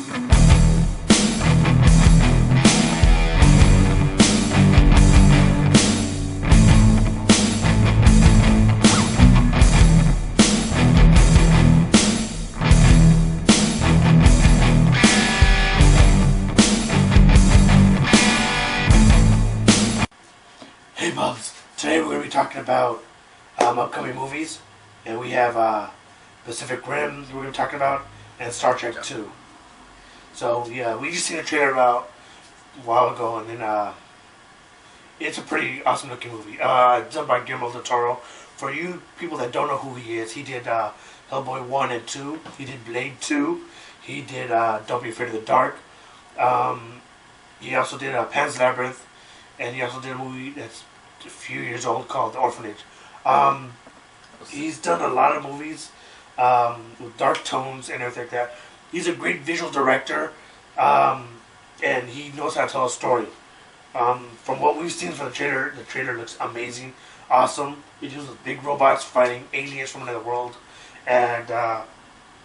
Hey Bubs, today we're going to be talking about upcoming movies, and we have Pacific Rim we're going to be talking about, and Star Trek 2. So yeah, we just seen a trailer about a while ago, and then it's a pretty awesome looking movie. Done by Guillermo del Toro. For you people that don't know who he is, he did Hellboy 1 and 2, he did Blade 2, he did Don't Be Afraid of the Dark, he also did Pan's Labyrinth, and he also did a movie that's a few years old called The Orphanage. He's done a lot of movies with dark tones and everything like that. He's a great visual director, and he knows how to tell a story. From what we've seen from the trailer looks amazing, awesome. It uses big robots fighting aliens from another world, and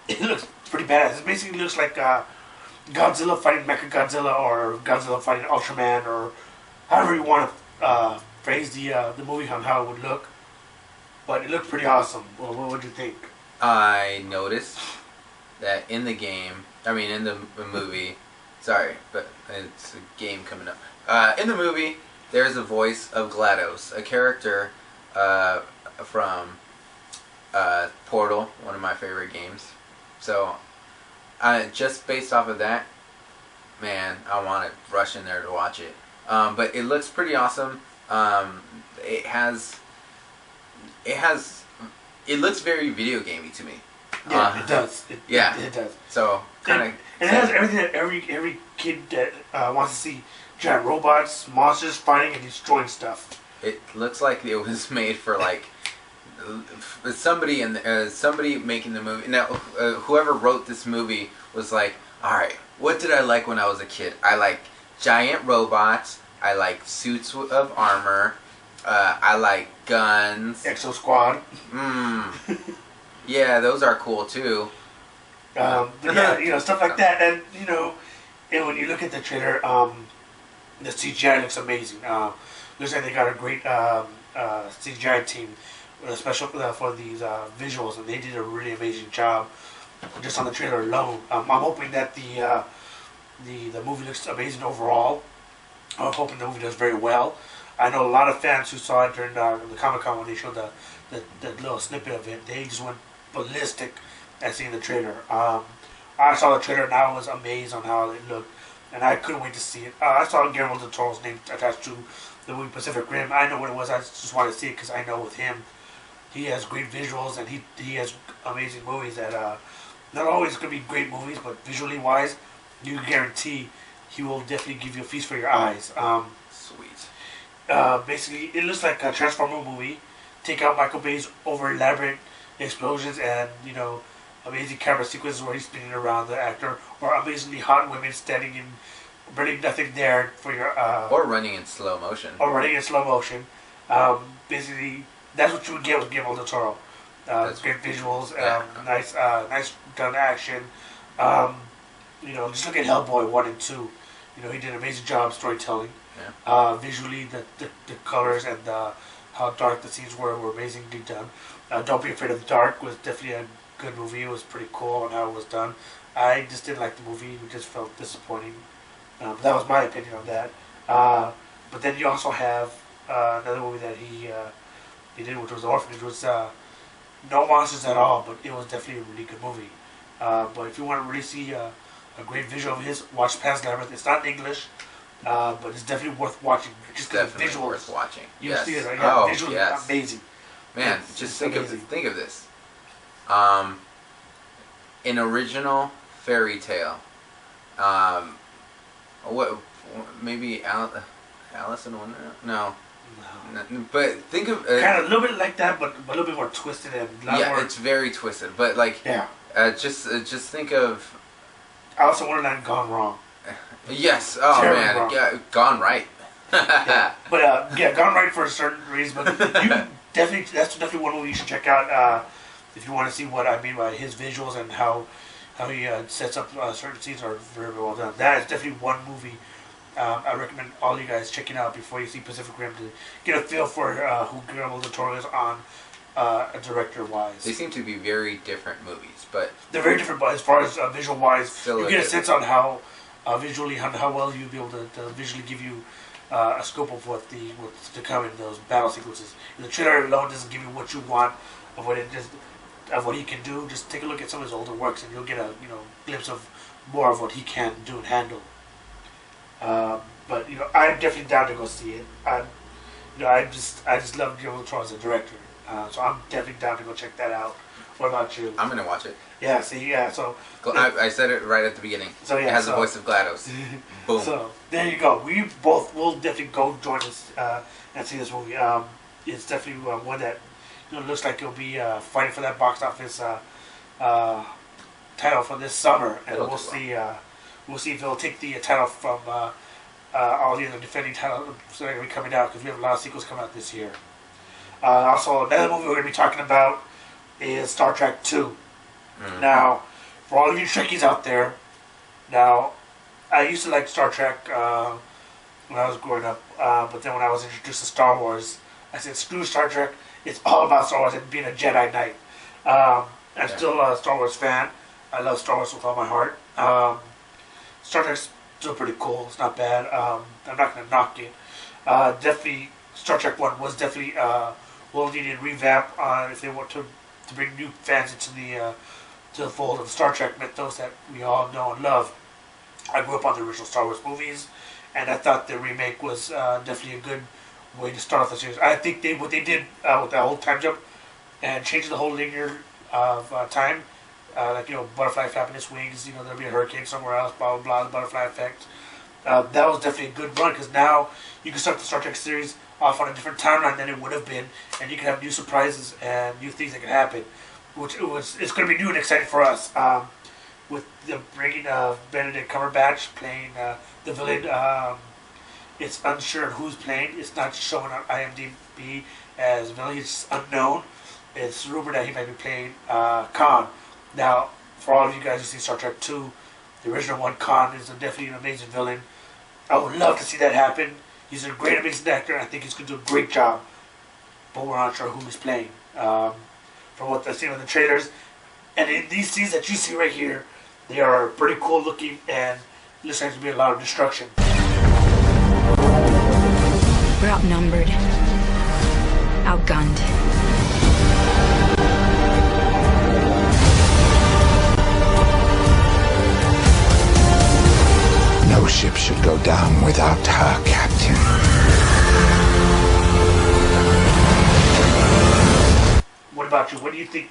it looks pretty badass. It basically looks like Godzilla fighting Mechagodzilla, or Godzilla fighting Ultraman, or however you want to phrase the movie on how it would look. But it looked pretty awesome. Well, what would you think? I noticed that in the movie, sorry, but it's a game coming up. In the movie, there's a voice of GLaDOS, a character from Portal, one of my favorite games. So, just based off of that, man, I want to rush in there to watch it. But it looks pretty awesome. It looks very video gamey to me. Yeah, it does. It does. So kind of. And it has everything that every kid that wants to see: giant robots, monsters fighting and destroying stuff. It looks like it was made for like somebody making the movie. Now, whoever wrote this movie was like, all right, what did I like when I was a kid? I like giant robots. I like suits of armor. I like guns. Exo Squad. Yeah, those are cool too. But yeah, stuff like that. And and when you look at the trailer, the CGI looks amazing. Looks like they got a great CGI team, special for these visuals, and they did a really amazing job just on the trailer alone. I'm hoping that the movie looks amazing overall. I'm hoping the movie does very well. I know a lot of fans who saw it during the Comic-Con when they showed the little snippet of it. They just went ballistic at seeing the trailer. I saw the trailer and I was amazed on how it looked, and I couldn't wait to see it. I saw Guillermo del Toro's name attached to the movie Pacific Rim. I know what it was. I just wanted to see it because I know with him, he has great visuals, and he has amazing movies that not always going to be great movies, but visually wise, you guarantee he will definitely give you a feast for your eyes. Sweet. Basically, it looks like a Transformer movie. Take out Michael Bay's over elaborate explosions and amazing camera sequences where he's spinning around the actor, or amazingly hot women standing in really nothing there for your or running in slow motion. Basically, that's what you would get with Guillermo del Toro. Great visuals, nice gun action. Just look at Hellboy 1 and 2. He did an amazing job storytelling. Yeah. Visually, the colors and how dark the scenes were amazingly done. Don't Be Afraid of the Dark was definitely a good movie. It was pretty cool on how it was done. I just didn't like the movie. It just felt disappointing. That was my opinion on that. But then you also have another movie that he did, which was Orphanage. It was no monsters at all, but it was definitely a really good movie. But if you want to really see a great visual of his, watch Pan's Labyrinth. It's not in English, but it's definitely worth watching. Just definitely visuals, worth watching. You yes. see it, right? Yeah, visually amazing. Man, just think of this. An original fairy tale. What? Maybe Alice in Wonderland? No. But think of kind of a little bit like that, but a little bit more twisted and more. It's very twisted. But like, just think of Alice in Wonderland gone wrong. Yes. Oh man. Wrong. Yeah. Gone right. But gone right for a certain reason. But that's definitely one movie you should check out if you want to see what I mean by his visuals and how how he sets up certain scenes are very well done. That is definitely one movie I recommend all you guys checking out before you see Pacific Rim to get a feel for who Guillermo del Toro is on director wise. They seem to be very different movies, but they're very different. But as far as visual wise, you get a sense on how visually how well you'll be able to visually give you a scope of what's to come in those battle sequences. The trailer alone doesn't give you what you want of what he can do. Just take a look at some of his older works, and you'll get a glimpse of more of what he can do and handle. But I'm definitely down to go see it. I just love Guillermo del Toro as a director, so I'm definitely down to go check that out. What about you? I'm gonna watch it. Yeah, see, yeah. So I said it right at the beginning. So yeah, it has the voice of GLaDOS. Boom. So there you go. We both will definitely go join us and see this movie. It's definitely one that looks like it'll be fighting for that box office title for this summer, and we'll see. We'll see if they'll take the title from all the other defending titles that are going to be coming out, because we have a lot of sequels coming out this year. Also, another movie we're going to be talking about is Star Trek 2. Mm-hmm. Now, for all of you Trekkies out there, now, I used to like Star Trek when I was growing up, but then when I was introduced to Star Wars, I said, screw Star Trek, it's all about Star Wars and being a Jedi Knight. I'm still a Star Wars fan. I love Star Wars with all my heart. Star Trek's still pretty cool. It's not bad. I'm not going to knock it. Definitely, Star Trek 1 was definitely well needed revamp if they want to bring new fans into the fold of Star Trek mythos that we all know and love. I grew up on the original Star Wars movies, and I thought the remake was definitely a good way to start off the series. I think what they did with that whole time jump and changing the whole linear of time. Like, butterfly flapping its wings, there'll be a hurricane somewhere else, blah, blah, blah, the butterfly effect. That was definitely a good run, because now you can start the Star Trek series off on a different timeline than it would have been, and you can have new surprises and new things that can happen, it's going to be new and exciting for us. With the bringing of Benedict Cumberbatch playing the villain, it's unsure who's playing. It's not showing on IMDb as villain. It's unknown. It's rumored that he might be playing Khan. Now, for all of you guys who see Star Trek 2, the original one, Khan is definitely an amazing villain. I would love to see that happen. He's a great, amazing actor. I think he's going to do a great job. But we're not sure who he's playing. From what I've seen in the trailers. And in these scenes that you see right here, they are pretty cool looking, and looks like to be a lot of destruction. We're outnumbered. Outgunned. No ship should go down without her captain. What about you? What do you think?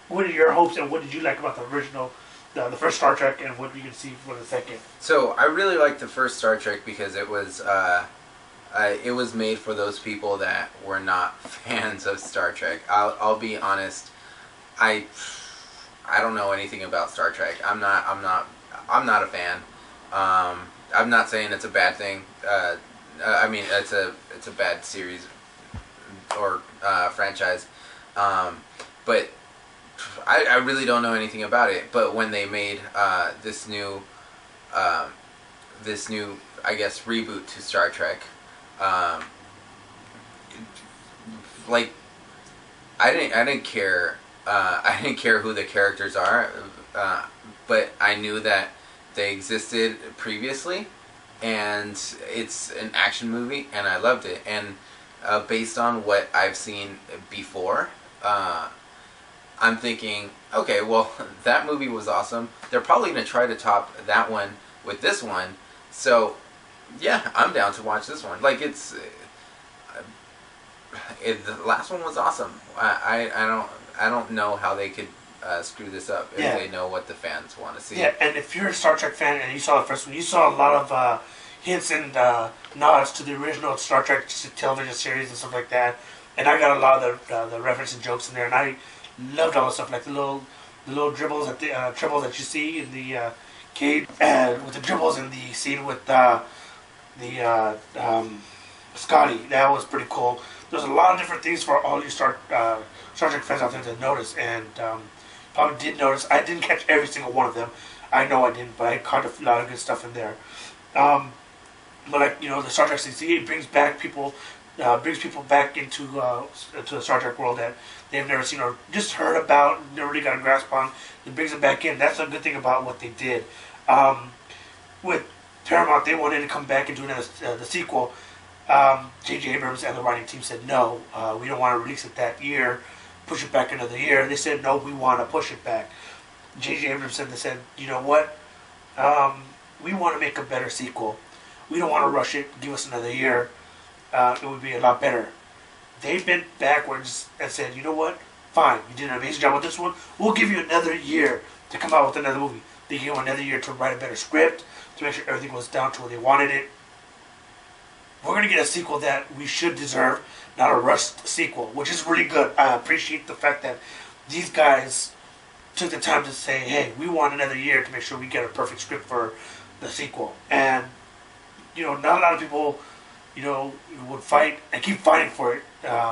What are your hopes, and what did you like about the original, the first Star Trek, and what you can see for the second? So I really liked the first Star Trek because it was made for those people that were not fans of Star Trek. I'll be honest. I don't know anything about Star Trek. I'm not a fan. I'm not saying it's a bad thing. I mean, it's a bad series or franchise. But I really don't know anything about it. But when they made this new, I guess, reboot to Star Trek, like I didn't care. I didn't care who the characters are, but I knew that they existed previously, and it's an action movie, and I loved it. And based on what I've seen before, I'm thinking, okay, well, that movie was awesome. They're probably going to try to top that one with this one. So, yeah, I'm down to watch this one. Like, the last one was awesome. I don't know how they could screw this up if they know what the fans want to see. Yeah, and if you're a Star Trek fan and you saw the first one, you saw a lot of hints and nods to the original Star Trek television series and stuff like that. And I got a lot of the reference and jokes in there, and I loved all the stuff, like the little dribbles at the tribbles that you see in the cave, and with the dribbles in the scene with Scotty. That was pretty cool. There's a lot of different things for all you Star Trek fans out there to notice, and probably did notice. I didn't catch every single one of them. I know I didn't, but I caught a lot of good stuff in there. But like the Star Trek CC brings back people, brings people back into the Star Trek world that they've never seen or just heard about, never really got a grasp on. It brings them back in. That's a good thing about what they did. With Paramount, they wanted to come back and do another the sequel. J.J. Abrams and the writing team said no, we don't want to release it that year, push it back another year. They said no, we want to push it back. J.J. Abrams said, you know what, we want to make a better sequel. We don't want to rush it. Give us another year. It would be a lot better. They bent backwards and said, you know what, fine, you did an amazing job with this one. We'll give you another year to come out with another movie. They gave them another year to write a better script, to make sure everything was down to where they wanted it. We're going to get a sequel that we should deserve, not a rushed sequel, which is really good. I appreciate the fact that these guys took the time to say, hey, we want another year to make sure we get a perfect script for the sequel. And, not a lot of people, would fight and keep fighting for it.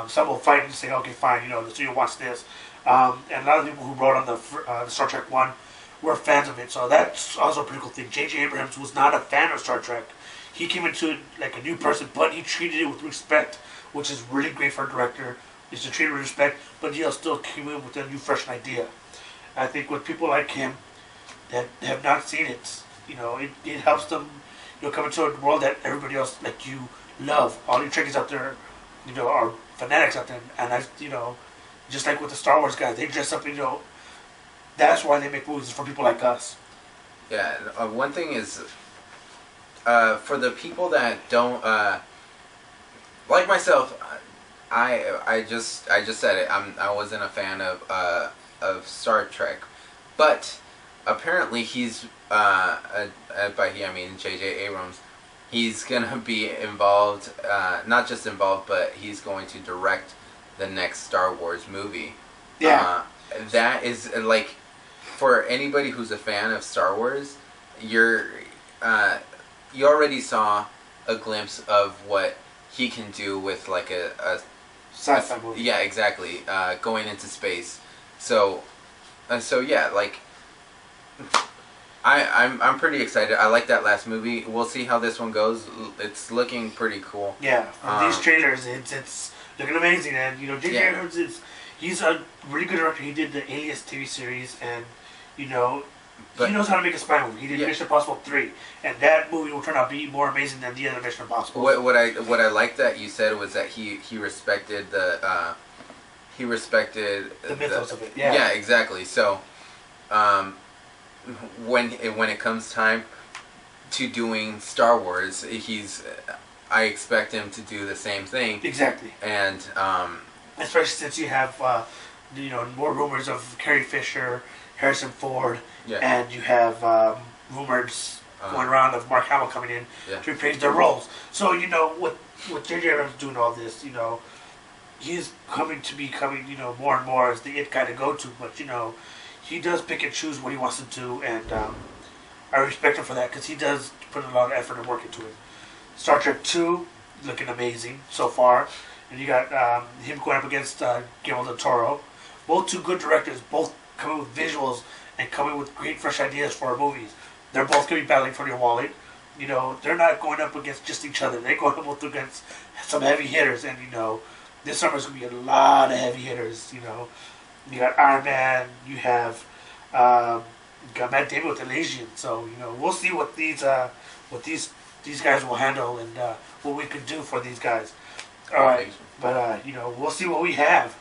Some will fight and say, okay, fine, the studio wants this. And a lot of people who wrote on the Star Trek 1 were fans of it. So that's also a pretty cool thing. J.J. Abrams was not a fan of Star Trek. He came into it like a new person, but he treated it with respect, which is really great for a director, is to treat it with respect, but still came in with a new, fresh idea. I think with people like him that have not seen it, it helps them, come into a world that everybody else like you love. All you Trekkies out there, are fanatics out there, and just like with the Star Wars guys, they dress up, that's why they make movies for people like us. Yeah, one thing is, for the people that don't like myself, I just said it. I wasn't a fan of Star Trek, but apparently he's by he I mean J.J. Abrams. He's gonna be involved, not just involved, but he's going to direct the next Star Wars movie. Yeah, that is like, for anybody who's a fan of Star Wars, you already saw a glimpse of what he can do with like a sci-fi movie. Yeah, exactly. Going into space. So yeah, like I'm pretty excited. I like that last movie. We'll see how this one goes. It's looking pretty cool. Yeah, from these trailers, it's looking amazing. And J.J. Abrams he's a really good director. He did the Alias TV series, and he knows how to make a spy movie. He did Mission Impossible 3, and that movie will turn out to be more amazing than the other Mission Impossible. What I liked that you said was that he respected the mythos of it. Yeah. Yeah, exactly. So, when it comes time to doing Star Wars, I expect him to do the same thing. Exactly. And especially since you have more rumors of Carrie Fisher, Harrison Ford, and you have rumors going around of Mark Hamill coming in to replace their roles. So with J.J. Abrams doing all this, he's becoming more and more as the it guy to go to. But he does pick and choose what he wants to do, and I respect him for that because he does put a lot of effort and work into it. Star Trek 2 looking amazing so far, and you got him going up against Guillermo del Toro. Both two good directors, both coming with visuals and coming with great fresh ideas for our movies. They're both going to be battling for your wallet. They're not going up against just each other. They're going up against some heavy hitters, and this summer's going to be a lot of heavy hitters. You got Iron Man. You have got Matt Damon with Elysian. So we'll see what these guys will handle and what we could do for these guys. All right, but we'll see what we have.